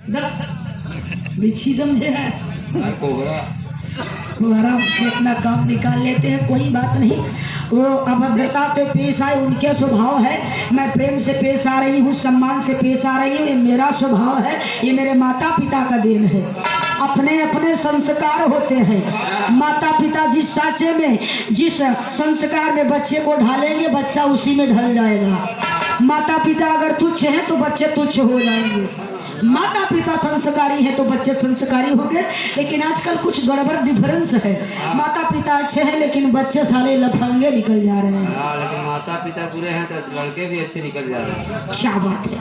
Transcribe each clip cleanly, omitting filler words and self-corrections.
बिच्छी समझे है, आराम से अपना काम निकाल लेते हैं, कोई बात नहीं। वो अभद्रता तो पेश आए, उनके स्वभाव है। मैं प्रेम से पेश आ रही हूँ, सम्मान से पेश आ रही हूँ, ये मेरा स्वभाव है, ये मेरे माता पिता का देन है। अपने अपने संस्कार होते हैं। माता पिता जिस साँचे में, जिस संस्कार में बच्चे को ढालेंगे, बच्चा उसी में ढल जाएगा। माता पिता अगर तुच्छ हैं तो बच्चे तुच्छ हो जाएंगे, माता पिता संस्कारी हैं तो बच्चे संस्कारी होंगे। लेकिन आजकल कुछ गड़बड़ डिफरेंस है, माता पिता अच्छे हैं लेकिन बच्चे सारे लफंगे निकल जा रहे हैं। लेकिन माता पिता बुरे हैं तो लड़के भी अच्छे निकल जा रहे हैं। क्या बात है।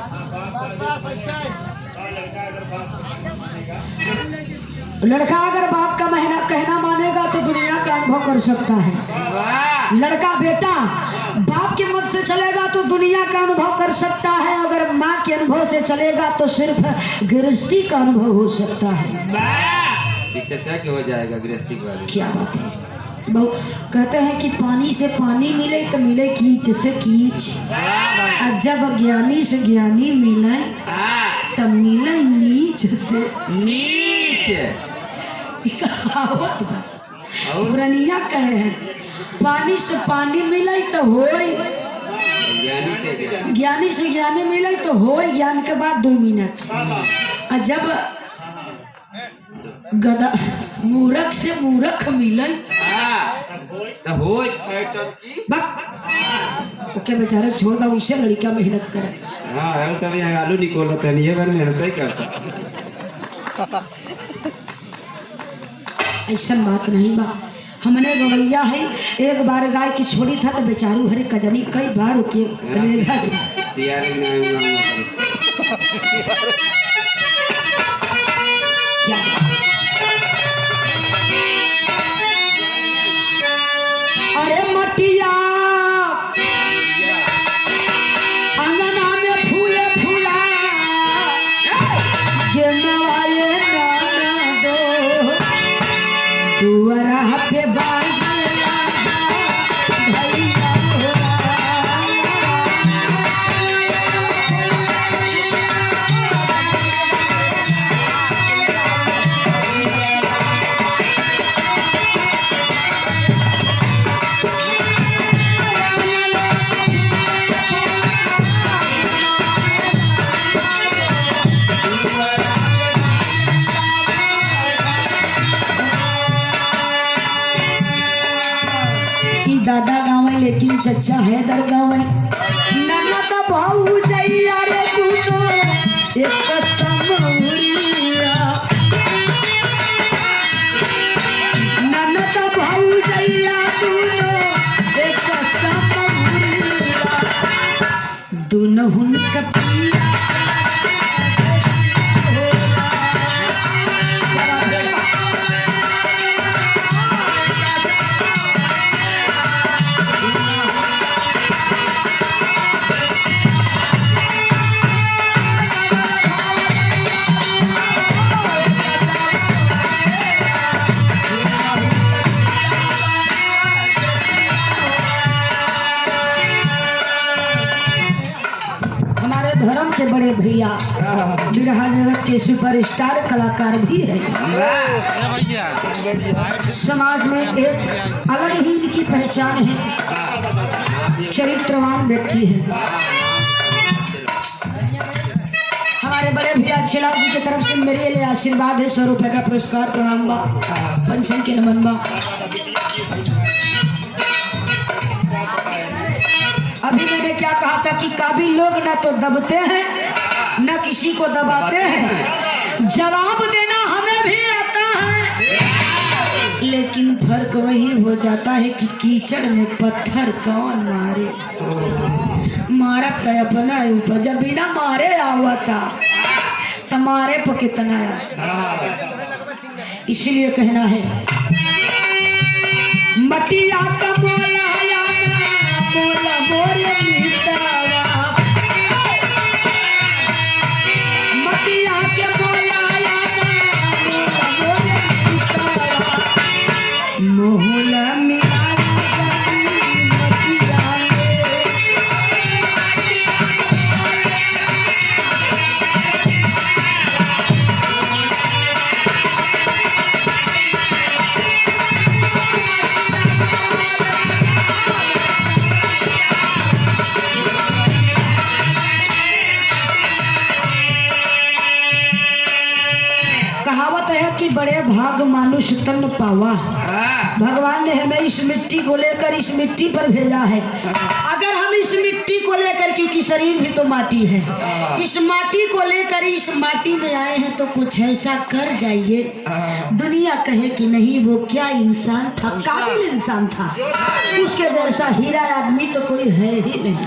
लड़का अगर बाप का कहना मानेगा तो दुनिया का अनुभव कर सकता है। लड़का बेटा बाप के मत से चलेगा तो दुनिया का अनुभव कर सकता है, अगर माँ के अनुभव से चलेगा तो सिर्फ गृहस्थी का अनुभव हो सकता है। विशेषज्ञ हो जाएगा गृहस्थी के बारे में। क्या बात है। बहु कहते हैं कि पानी से पानी मिले तो मिले कीच से कीच, जब ज्ञानी से ज्ञानी मिले तब मिले नीच से नीच। कहावत पुरानिया कहे हैं, पानी से पानी मिले तो होई, ज्ञानी से ज्ञानी मिले तो होई, ज्ञान के बाद 2 मिनट। और जब गधा मूर्ख से मूर्ख मिले तो होई ओके बेचारे छोड़ दो, उससे लड़का मेहनत करे। हाँ हम तभी आलू निकोलते हैं, ये बार मेहनत ही करता। ऐसा बात नहीं बा, हमने गवैया है, एक बार गाय की छोड़ी था तो बेचारू हरे कजनी कई बार रुके क्या अरे मटिया अंगना में फूले फूला गेनवाए नाना दो दुआरा पे बाजला भैया दादा गाँव है लेकिन चचा है दर गाँव है। नाना का भाऊ जैया रे तू तो एक समौरिया, नाना का भाऊ जैया तू तो एक समौरिया, दुनहुन कपिया धर्म के बड़े भैया, बिरहा जगत के सुपरस्टार कलाकार भी है। समाज में एक अलग ही इनकी पहचान है, चरित्रवान व्यक्ति है। हमारे बड़े भैया छिलाल जी की तरफ से मेरे लिए आशीर्वाद है, 100 रुपए का पुरस्कार, प्रणाम बा, पंचम के नमन बा। अभी मैंने क्या कहा था कि काबिल लोग ना तो दबते हैं न किसी को दबाते हैं, जवाब देना हमें भी आता है, लेकिन फर्क वही हो जाता है कि कीचड़ में पत्थर कौन मारे। मारब तो अपना ऊपर, जब बिना मारे आवता तो मारे पर कितना है। इसलिए कहना है मटिया का मोला मोला मोरे मिटावा, मटिया के मोला मोला मोरे मिटावा, मोहला मिटावा कहावत है कि बड़े भाग मानुष तन पावा। भगवान ने हमें इस मिट्टी को लेकर इस मिट्टी पर भेजा है। अगर हम इस मिट्टी को लेकर, क्योंकि शरीर भी तो माटी है, इस माटी को लेकर इस माटी में आए हैं तो कुछ ऐसा कर जाइए दुनिया कहे कि नहीं वो क्या इंसान था, काबिल इंसान था, उसके जैसा हीरा आदमी तो कोई है ही नहीं।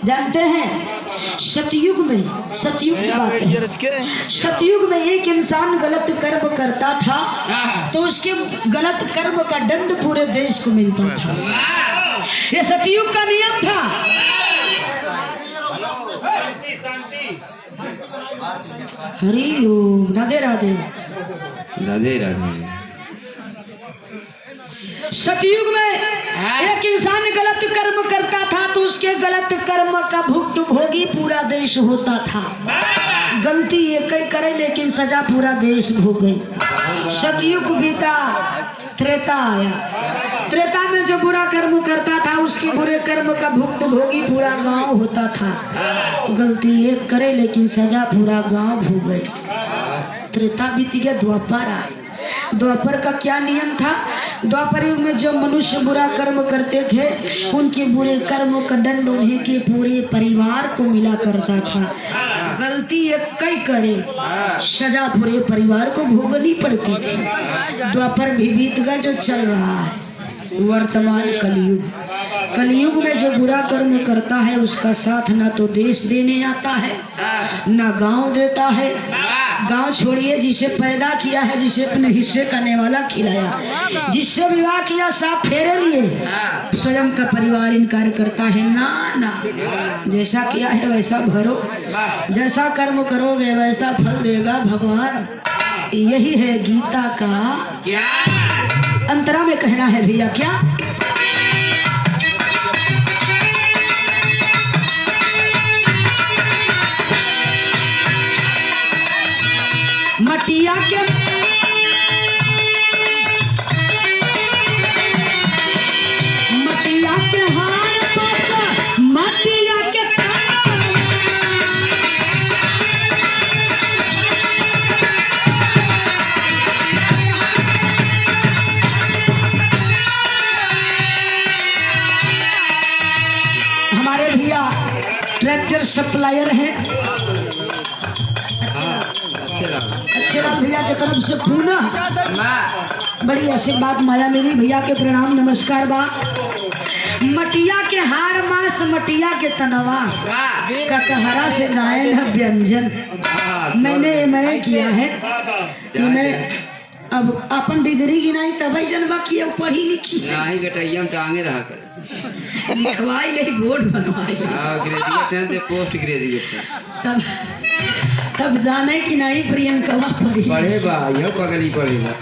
जानते हैं सतयुग में, सतयुग की बात है, सतयुग में एक इंसान गलत कर्म करता था तो उसके गलत कर्म का दंड पूरे देश को मिलता था। ये सतयुग का नियम था। हरि ओम, राधे राधे राधे राधे। सतयुग में एक इंसान गलत कर्म करता था तो उसके गलत कर्म का भुक्तभोगी पूरा देश होता था। गलती एक ही करे लेकिन सजा पूरा देश भोगे। सतयुग बीता, त्रेता आया। त्रेता में जो बुरा कर्म करता था उसके बुरे कर्म का भुक्तभोगी पूरा गांव होता था। गलती एक करे लेकिन सजा पूरा गांव भोगे। त्रेता बीत गया, द्वापर आया। द्वापर का क्या नियम था? द्वापर युग में जो मनुष्य बुरा कर्म करते थे उनके बुरे कर्म का दंड उन्हें के पूरे परिवार को मिला करता था। गलती एक कई करे सजा पूरे परिवार को भोगनी पड़ती थी। द्वापर भी बीत गया, जो चल रहा है वर्तमान कलयुग। कलयुग में जो बुरा कर्म करता है उसका साथ ना तो देश देने आता है ना गांव देता है। गांव छोड़िए, जिसे पैदा किया है, जिसे अपने हिस्से का नेवाला खिलाया, जिससे विवाह किया, साथ फेरे लिए, स्वयं का परिवार इनकार करता है। ना ना, जैसा किया है वैसा भरो, जैसा कर्म करोगे वैसा फल देगा भगवान। यही है गीता का क्या अंतरा में कहना है भैया। क्या मटिया के मटिया के हार पर मटिया के हमारे भैया ट्रैक्टर सप्लायर हैं अच्छे राम भैया की तरफ से पुनः बड़ी आशीर्वाद माया मेरी भैया के प्रणाम नमस्कार बा। मटिया के हार मास मटिया के तनवा कटहरा से गायन है व्यंजन। मैंने किया है कि मैं अब अपन डिग्री गिनाई तभी जनबा किया पढ़ी लिखी नहीं गटैया में टांगे रहा कर लिखवाई नहीं बोर्ड बनवाई ग्रेजुएट से पोस्ट ग्रेजुएट तब जाने कि नहीं प्रियंका पढ़ी पढ़े बा यह पगली पढ़ेगा।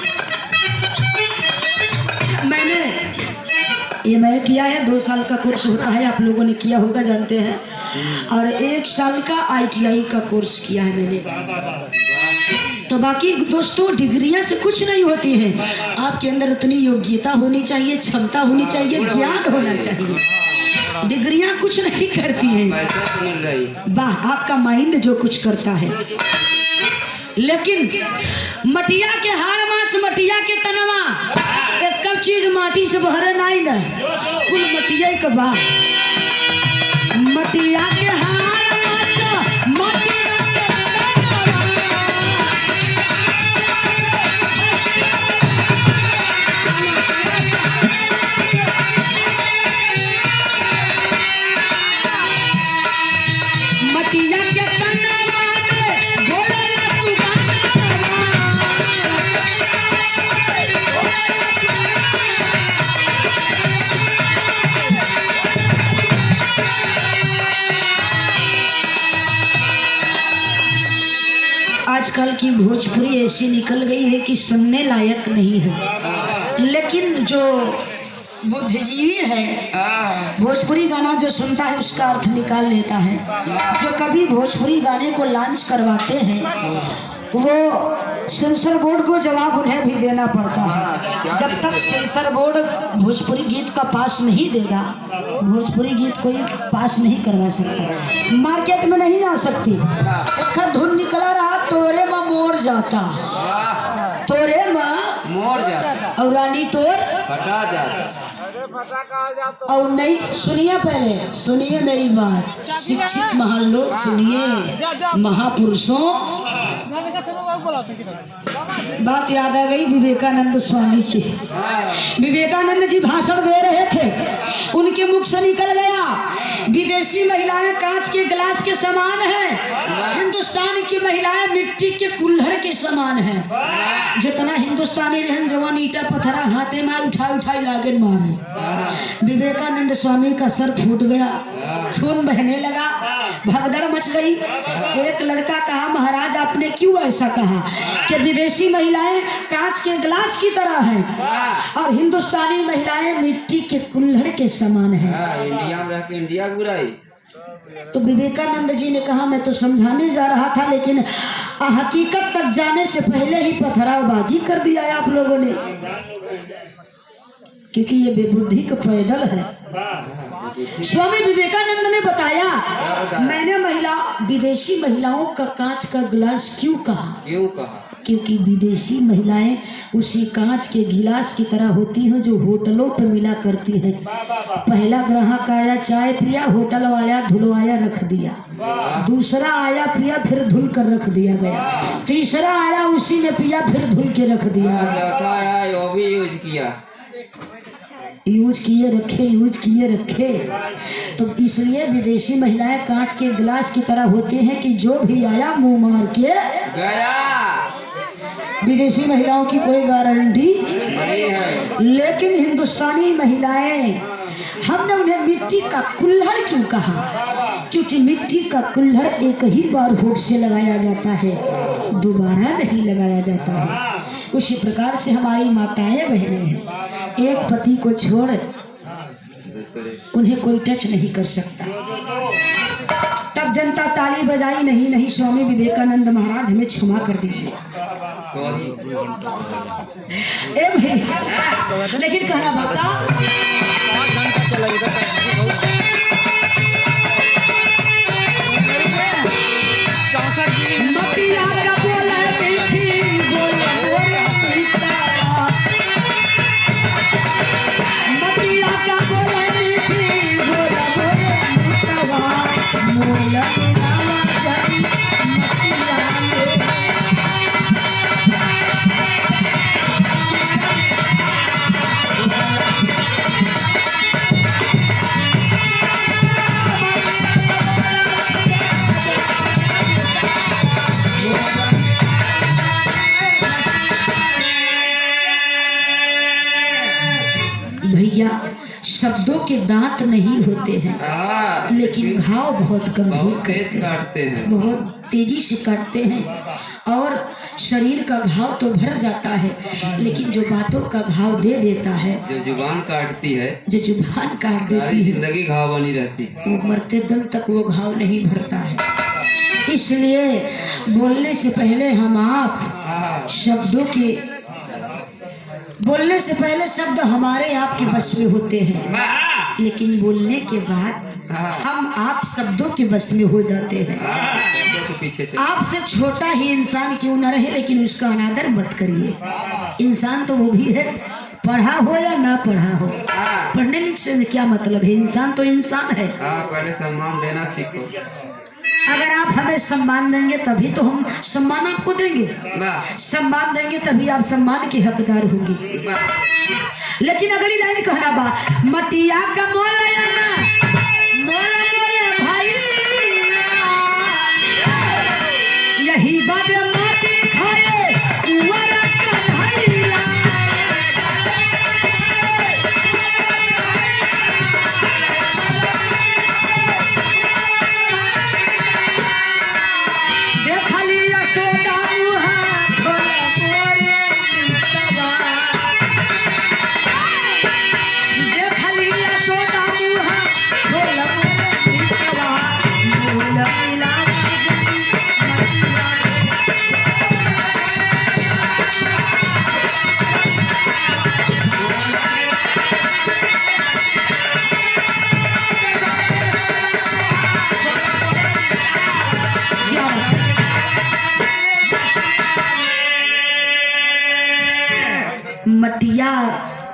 मैंने किया है 2 साल का कोर्स होता है, आप लोगों ने किया होगा जानते हैं, और 1 साल का ITI का कोर्स किया है मैंने। तो बाकी दोस्तों डिग्रियां से कुछ नहीं होती हैं, आपके अंदर उतनी योग्यता होनी चाहिए, क्षमता होनी चाहिए, ज्ञान होना चाहिए। डिग्रियां कुछ नहीं करती हैं, वाह आपका माइंड जो कुछ करता है। लेकिन मटिया के हार मास मटिया के तनवा एक कब चीज माटी से बहरे नहीं न कुल मटिया के बा। मटिया के हार मास मटिया के मटिया के तनवा में घोड़ा आजकल की भोजपुरी ऐसी निकल गई है कि सुनने लायक नहीं है। लेकिन जो बुद्धिजीवी है भोजपुरी गाना जो सुनता है उसका अर्थ निकाल लेता है। जो कभी भोजपुरी गाने को लॉन्च करवाते हैं वो सेंसर बोर्ड को जवाब उन्हें भी देना पड़ता है। जब तक सेंसर बोर्ड भोजपुरी गीत का पास नहीं देगा भोजपुरी गीत कोई पास नहीं करवा सकता, मार्केट में नहीं आ सकती। एक धुन निकला रहा तोरे में मोर जा जाता, वाह, तोरे माँ मोर जाता, और रानी तोर फटा जाता। और नहीं। सुनिए, पहले सुनिए मेरी बात, शिक्षित महान लोग सुनिए, महापुरुषों, बात याद आ गई विवेकानंद स्वामी की। विवेकानंद जी भाषण दे रहे थे, उनके मुख से निकल गया, विदेशी महिलाएं कांच के गिलास के समान हैं, हिंदुस्तान की महिलाएं मिट्टी के कुल्हड़ के समान हैं। जितना हिंदुस्तानी रहन जवान ईटा पत्थरा हाथे में उठा उठाई लागन मारे। विवेकानंद स्वामी का सर फूट गया, खून बहने लगा, भगदड़ मच गई। एक लड़का कहा, महाराज आपने क्यों ऐसा कहा कि विदेशी महिलाएं कांच के गिलास की तरह हैं और हिंदुस्तानी महिलाएं मिट्टी के कुल्हड़ के समान हैं। इंडिया में रह के इंडिया बुराई। तो विवेकानंद जी ने कहा, मैं तो समझाने जा रहा था, लेकिन हकीकत तक जाने से पहले ही पथरावबाजी कर दिया है आप लोगों ने, क्योंकि ये बेबुद्धि का पैदल है। स्वामी विवेकानंद ने बताया, मैंने विदेशी महिलाओं का कांच का गिलास क्यों कहा? क्योंकि विदेशी महिलाएं उसी कांच के गिलास की तरह होती हैं जो होटलों पर मिला करती हैं। पहला ग्राहक आया, चाय पिया, होटल वाला धुलवाया रख दिया, दूसरा आया पिया फिर धुल कर रख दिया गया, तीसरा आया उसी में पिया फिर धुल के रख दिया, यूज किए रखे। तो इसलिए विदेशी महिलाएं कांच के गिलास की तरह होती हैं कि जो भी आया मुंह मार के गया। विदेशी महिलाओं की कोई गारंटी नहीं है। लेकिन हिंदुस्तानी महिलाएं, हमने उन्हें मिट्टी का कुल्हड़ क्यों कहा? क्योंकि मिट्टी का कुल्हड़ एक ही बार होठ से लगाया जाता है, दोबारा नहीं लगाया जाता है। उसी प्रकार से हमारी माताएं बहनें हैं, एक पति को छोड़ उन्हें कोई टच नहीं कर सकता। तब जनता ताली बजाई, नहीं स्वामी विवेकानंद महाराज हमें क्षमा कर दीजिए। ए भाई, लेकिन कहना बता, मटिया का बोला मीठी बोला मटिया का बोला मीठी बोला मोला भैया, शब्दों के दांत नहीं होते हैं, लेकिन घाव बहुत गंभीर काटते हैं, बहुत तेजी से काटते हैं। और शरीर का घाव तो भर जाता है, लेकिन जो बातों का घाव दे देता है, जो जुबान काटती है, जो जुबान काट देती है, जिंदगी घाव बनी रहती है, वो मरते दम तक वो घाव नहीं भरता है। इसलिए बोलने से पहले हम आप शब्दों के बोलने से पहले शब्द हमारे आपके बस में होते हैं, लेकिन बोलने के बाद हम आप शब्दों के बस में हो जाते हैं। आपसे छोटा ही इंसान क्यों न रहे, लेकिन उसका अनादर मत करिए। इंसान तो वो भी है, पढ़ा हो या ना पढ़ा हो। पढ़ने लिखने से क्या मतलब है, इंसान तो इंसान है। पहले सम्मान देना सीखो। अगर आप हमें सम्मान देंगे तभी तो हम सम्मान आपको देंगे, सम्मान देंगे तभी आप सम्मान के हकदार होंगे। लेकिन अगली लाइन कहना बा, मटिया का मोल मोरे भाई, यही बात माटी खाए कुंवर कन्हैया।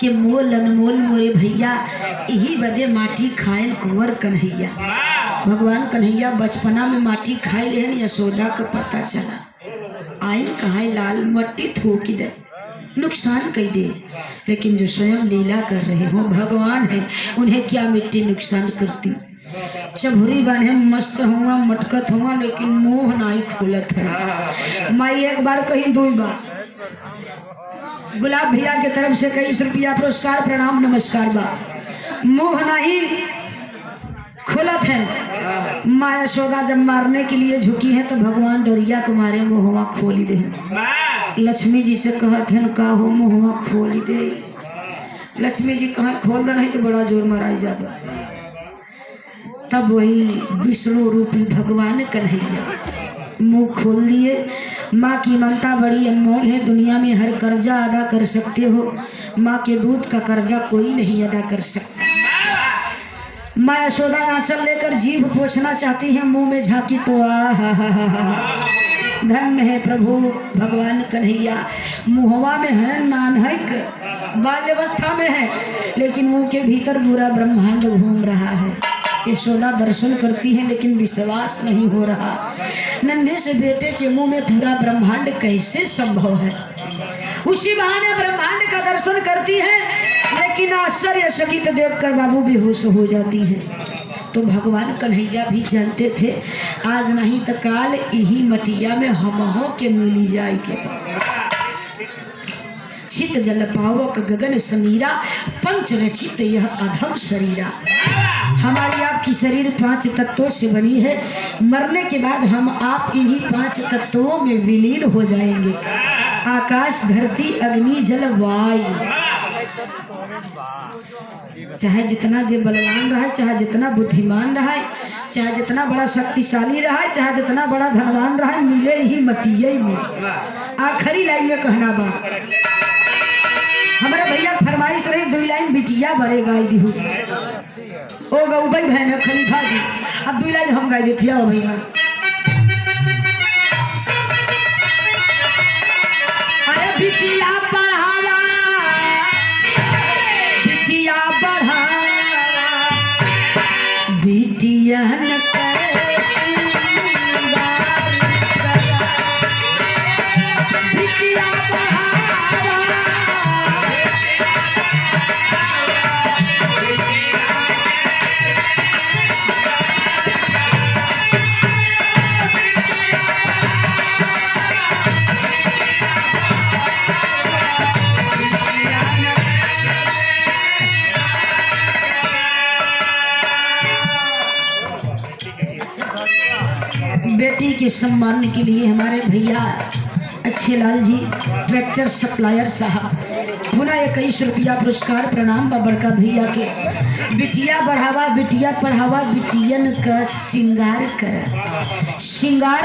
कि मोल अनमोल मोरे भैया यही बदे माटी खाएन कुंवर कन्हैया। भगवान कन्हैया बचपना में माटी खाई लेन यशोदा का पता चला आइन कहाँ लाल मट्टी थूक दे नुकसान कर दे, लेकिन जो स्वयं लीला कर रहे हो भगवान है उन्हें क्या मिट्टी नुकसान करती। चभुरी बने मस्त हुआ मटकत हुआ लेकिन मुंह नहीं खोलत है। मैं एक बार कहीं 2 बार गुलाब भैया के तरफ से 21 रुपया पुरस्कार प्रणाम नमस्कार बा, मुंह नहीं खोलत है। माँ यशोदा जब मारने के लिए झुकी है तो भगवान डरिया के मारे मुहवा खोली दे। लक्ष्मी जी से कहत है का हो मुहवा खोली दे। लक्ष्मी जी कहा खोल दे नहीं तो बड़ा जोर मारा जाबा। तब वही विष्णु रूपी भगवान कन्हैया मुंह खोल दिए। माँ की ममता बड़ी अनमोल है, दुनिया में हर कर्जा अदा कर सकते हो, माँ के दूध का कर्जा कोई नहीं अदा कर सकता। माँ यशोदा आंचल लेकर जीभ पोछना चाहती है, मुंह में झांकी तो धन्य है प्रभु भगवान कन्हैया। मुहवा में है नानक बाल्यावस्था में है, लेकिन मुंह के भीतर पूरा ब्रह्मांड घूम रहा है। यशोदा दर्शन करती है लेकिन विश्वास नहीं हो रहा, नन्हे से बेटे के मुंह में पूरा ब्रह्मांड कैसे संभव है। उसी बहाने ब्रह्मांड का दर्शन करती है, लेकिन आश्चर्यचकित देखकर बाबू बेहोश हो जाती है। तो भगवान कन्हैया भी जानते थे आज नहीं तो काल यही मटिया में हमहों के मिली जाए के। चित जल पावक गगन समीरा, पंच रचित यह अधम शरीरा। हमारी आपकी शरीर 5 तत्वों से बनी है, मरने के बाद हम आप इन्हीं 5 तत्वों में विलीन हो जाएंगे। आकाश धरती अग्नि जल वायु। चाहे जितना जे बलवान रहा, चाहे जितना बुद्धिमान रहा, चाहे जितना बड़ा शक्तिशाली रहा, चाहे जितना बड़ा धनवान रहा, मिले ही मटिया में। आखिरी लाइन में कहना बा हमारे भैया फरमाइश रही 2 लाइन बिटिया बड़े गाय दी ओ गौ भाई बहन खलीफा जी। अब 2 लाइन हम गाय देते हो भैया। अरे बिटिया बढ़ावा बिटिया बढ़ावा बिटियन करे श्रृंगार करा। बिटिया बढ़ावा बेटी के सम्मान के लिए हमारे भैया अच्छे लाल जी ट्रैक्टर सप्लायर साहब पुनः 21 रुपया पुरस्कार प्रणाम बड़का भैया के। बिटिया बढ़ावा बिटिया पढ़ावा बिटियन का श्रृंगार करा। श्रृंगार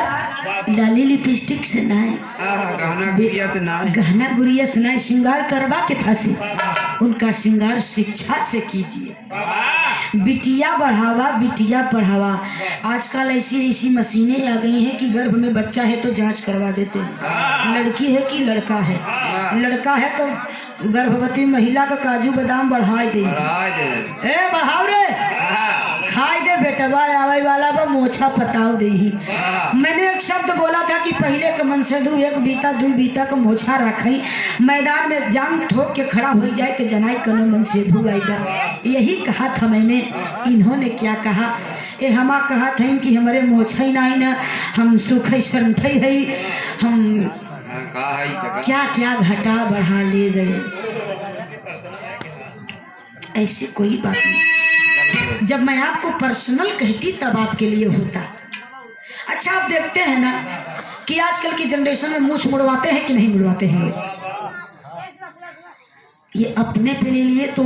लाली लिपस्टिक से ना है, गहना गुड़िया से ना, श्रृंगार करवा के था से उनका श्रृंगार शिक्षा से कीजिए। बिटिया बढ़ावा बिटिया पढ़ावा। आजकल ऐसी मशीनें आ गई हैं कि गर्भ में बच्चा है तो जांच करवा देते हैं, लड़की है कि लड़का है। लड़का है तो गर्भवती महिला का काजू बादाम बढ़ाई दे। ए बढ़ाओ रे खाई दे बेटवा आवे वाला बा मोछा पताव दे ही। मैंने एक शब्द बोला था कि पहले के मन से 1 बीता 2 बीता का मोछा रखी, मैदान में जान ठोक के खड़ा हो जाए तो जनाई कनो मन से धू आएगा। यही कहा था मैंने। इन्होंने क्या कहा, ये हमा कहा था कि हमारे मोछा ही नहीं ना, हम सुख संठई है, हम क्या क्या घटा बढ़ा ले गए। ऐसी कोई बात नहीं, जब मैं आपको पर्सनल कहती तब आपके लिए होता। अच्छा आप देखते हैं ना कि आजकल की जनरेशन में मूछ मुड़वाते हैं कि नहीं मुड़वाते हैं लोग। ये अपने पे ले लिए तो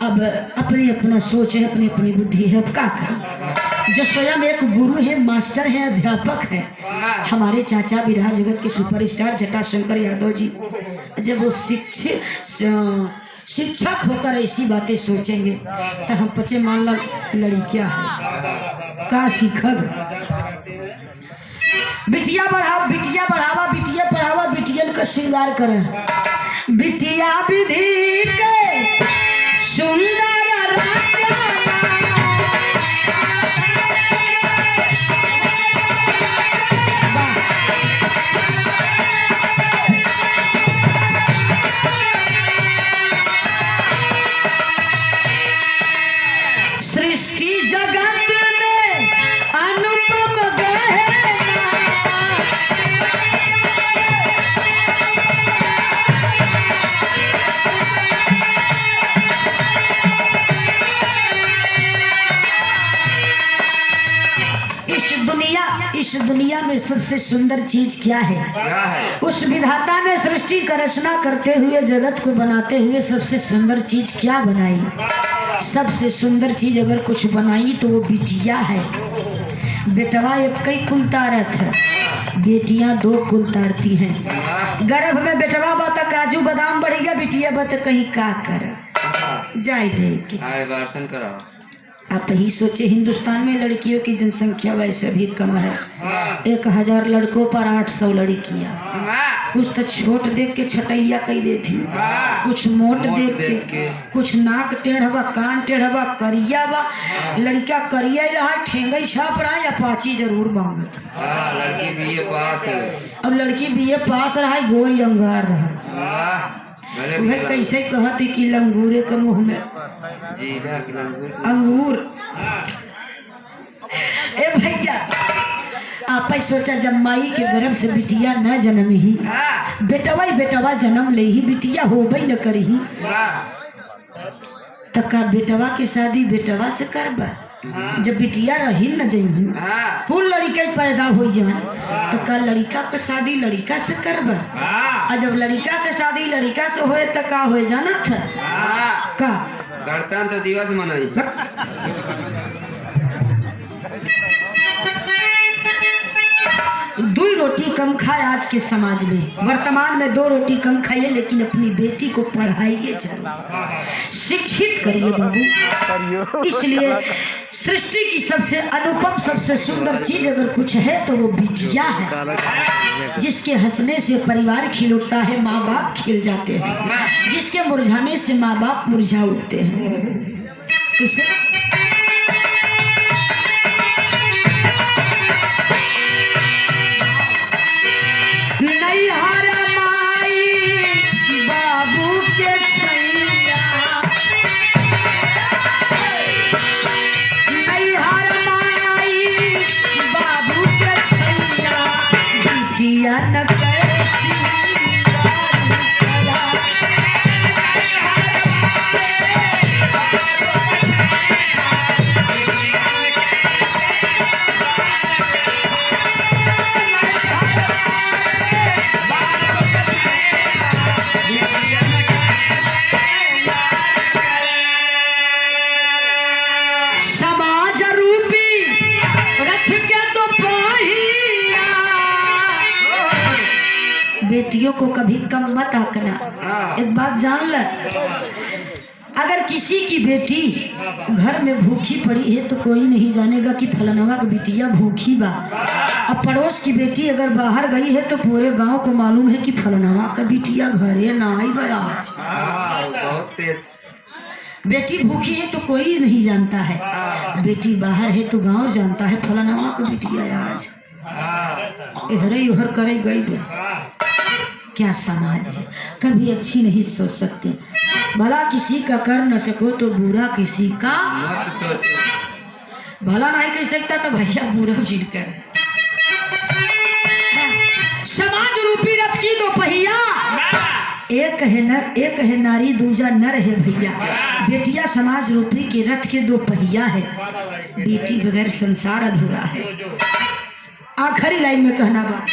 अब अपनी अपना सोच है, अपनी अपनी बुद्धि है। अब क्या करें, जो स्वयं एक गुरु है, मास्टर है, अध्यापक है, हमारे चाचा बिरहा जगत के सुपरस्टार जटाशंकर यादव जी, जब वो शिक्षक होकर ऐसी बातें सोचेंगे तो हम पचे मान लो लड़कियां है का सीखब। बिटिया बढ़ावा बिटिया बढ़ावा बिटिया पढ़ावा बिटियन का श्रृंगार कर। बिटिया विधि के दुनिया में सबसे सुंदर चीज क्या है? क्या है? उस विधाता ने सृष्टि का रचना करते हुए, जगत को बनाते हुए सबसे सुंदर चीज क्या बनाई? सबसे सुंदर चीज अगर कुछ बनाई तो वो बिटिया है। बेटवा एक कई कुल तारत है, बेटियां दो कुल तारती हैं। गर्भ में बेटवा बा तो काजू बादाम बढ़ गया, बिटिया बा तो कहीं का कर जाए दे के। आए दर्शन कराओ। आप ही सोचे, हिंदुस्तान में लड़कियों की जनसंख्या वैसे भी कम है। 1000 लड़कों पर 800 लड़कियां। कुछ तो छोट देख के छटैया कही देती, कुछ मोट देख के, कुछ नाक टेढ़ बा, कान टेढ़ बा, करिया बा। लड़का करिया ही रहा, ठेंगई छाप रहा या पाची जरूर मांगत। लड़की बीए पास है। अब लड़की बीए पास रहा, गोरी अंगार रहा। वह कैसे कहती कि लंगूरे के मुंह में अंगूर। ए भैया, आप सोचा जब माई के गर्भ से बिटिया न जन्म ही, बेटवा ही बेटवा जन्म ले ही, बिटिया हो भाई न करी, तका बेटवा की शादी बेटवा से करबा। जब बिटिया रही न जही, कुल लड़का पैदा हो जाए तो का लड़का के शादी लड़का से करबा। और जब लड़का के शादी लड़का से होए तो का हो जाना था का गणतंत्र दिवस मनाई। दो रोटी कम खाए आज के समाज में। वर्तमान में 2 रोटी कम खाइए, लेकिन अपनी बेटी को पढ़ाइए जरूर, शिक्षित करिए बाबू। इसलिए सृष्टि की सबसे अनुपम, सबसे सुंदर चीज अगर कुछ है तो वो बिटिया है। जिसके हंसने से परिवार खिल उठता है, माँ बाप खिल जाते हैं। जिसके मुरझाने से माँ बाप मुरझा उठते हैं। इसे बेटियों को कभी कम मत आंकना। एक बात जान ल, अगर किसी की बेटी घर में भूखी पड़ी है तो कोई नहीं जानेगा कि फलानवा की बिटिया भूखी बा। अब पड़ोस की बेटी अगर बाहर गई है तो पूरे गांव को मालूम है कि फलानवा का बिटिया घरे ना आई बा आज। बहुत तेज। बेटी भूखी है तो कोई नहीं जानता है, बेटी बाहर है तो गांव जानता है फलानवा का बिटिया आज इधर उधर करे गई बा। क्या समाज है, कभी अच्छी नहीं सोच सकते। भला किसी का कर न सको तो बुरा किसी का मत सोचो। भला नहीं कह सकता तो भैया बुरा जिन कर। समाज रूपी रथ की 2 पहिया, एक है नर एक है नारी, दूजा नर है भैया। बेटिया समाज रूपी के रथ के 2 पहिया है। बेटी बगैर संसार अधूरा है। आखिरी लाइन में कहना बा,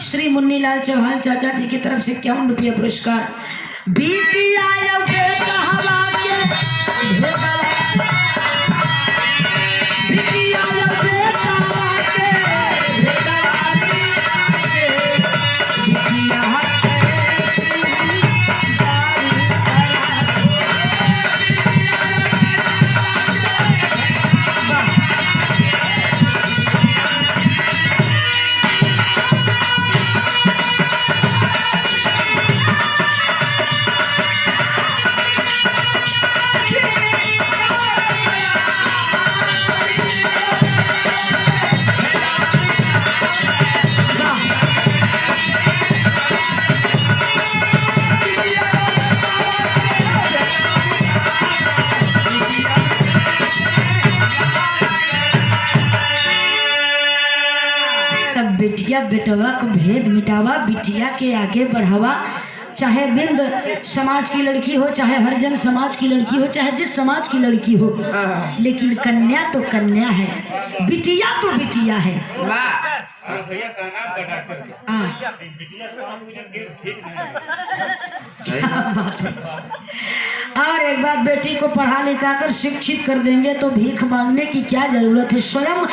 श्री मुन्नीलाल चौहान चाचा जी की तरफ से 51 रुपया पुरस्कार। बिटिया बेटिया बेटवा को भेद मिटावा, बिटिया के आगे बढ़ावा। चाहे बिंद समाज की लड़की हो, चाहे हरिजन समाज की लड़की हो, चाहे जिस समाज की लड़की हो, लेकिन कन्या तो कन्या है, बिटिया तो बिटिया है। और एक बात, बेटी को पढ़ा लिखा कर शिक्षित कर देंगे तो भीख मांगने की क्या जरूरत है। स्वयं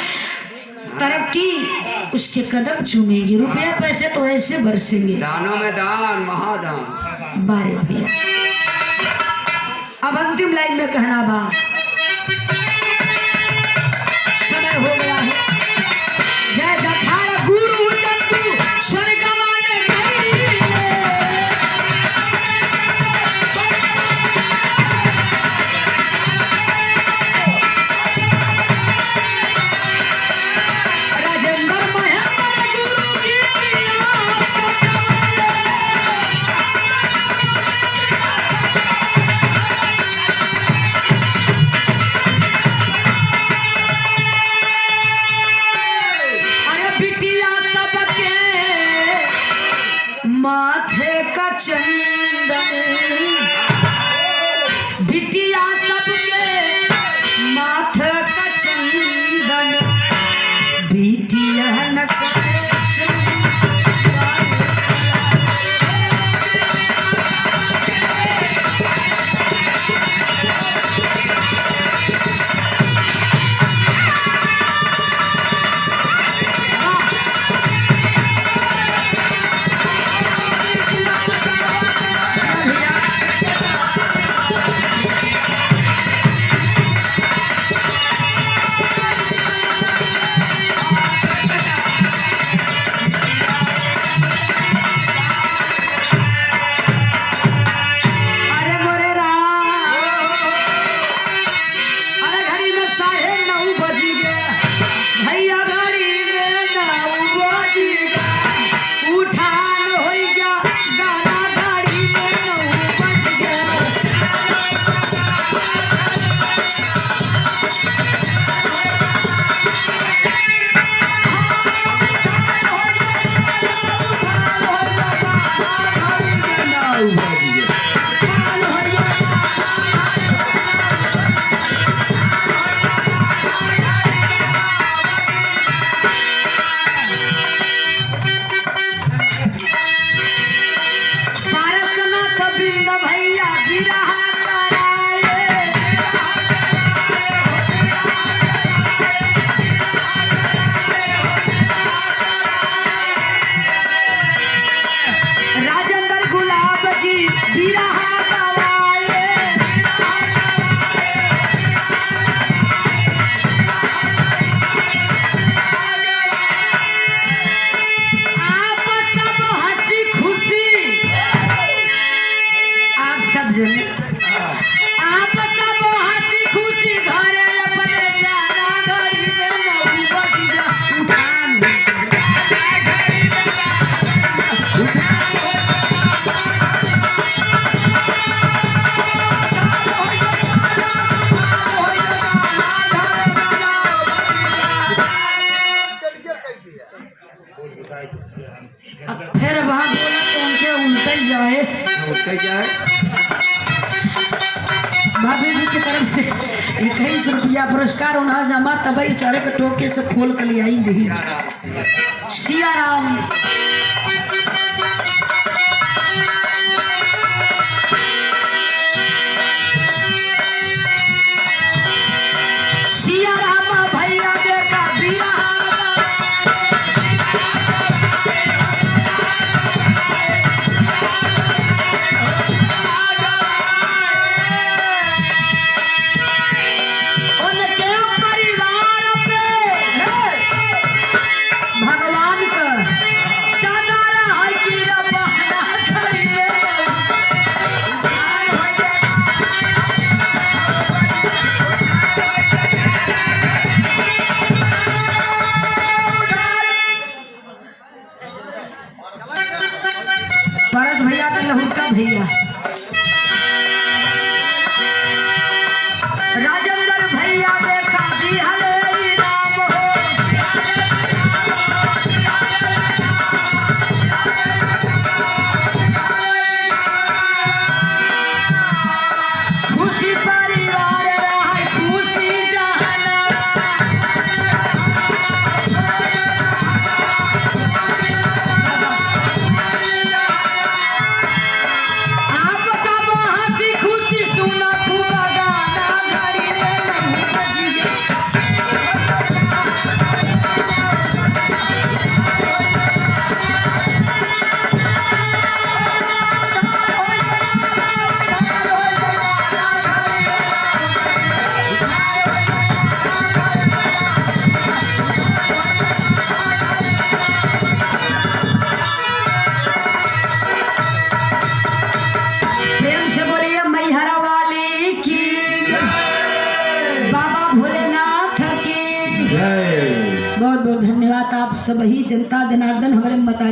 तरक्की उसके कदम चूमेंगे, रुपया पैसे तो ऐसे बरसेंगे। दानों में दान महादान। बारे भैया अब अंतिम लाइन में कहना बा, समय हो गया है। जय जखाड़ गुरु चंदू स्वर्गवा में गईले। राजेंद्र महेंद्र गुरु की प्रिया। अरे बिटिया सबके माथे का चंदन, बिटिया सबके माथे का चंदन, बिटिया न करे फिर वहाँ बोला तो उनके उल्टे जाए, उल्टे जाए। भाभी जी की तरफ से 21 रुपया पुरस्कार उन्हें जमा, तब चारे के टोके से खोल कर ले आई दी। सिया राम। सिया राम भैया देखा बीरा भगवान का धन्यवाद आप सभी जनता जनार्दन हमारे मतारी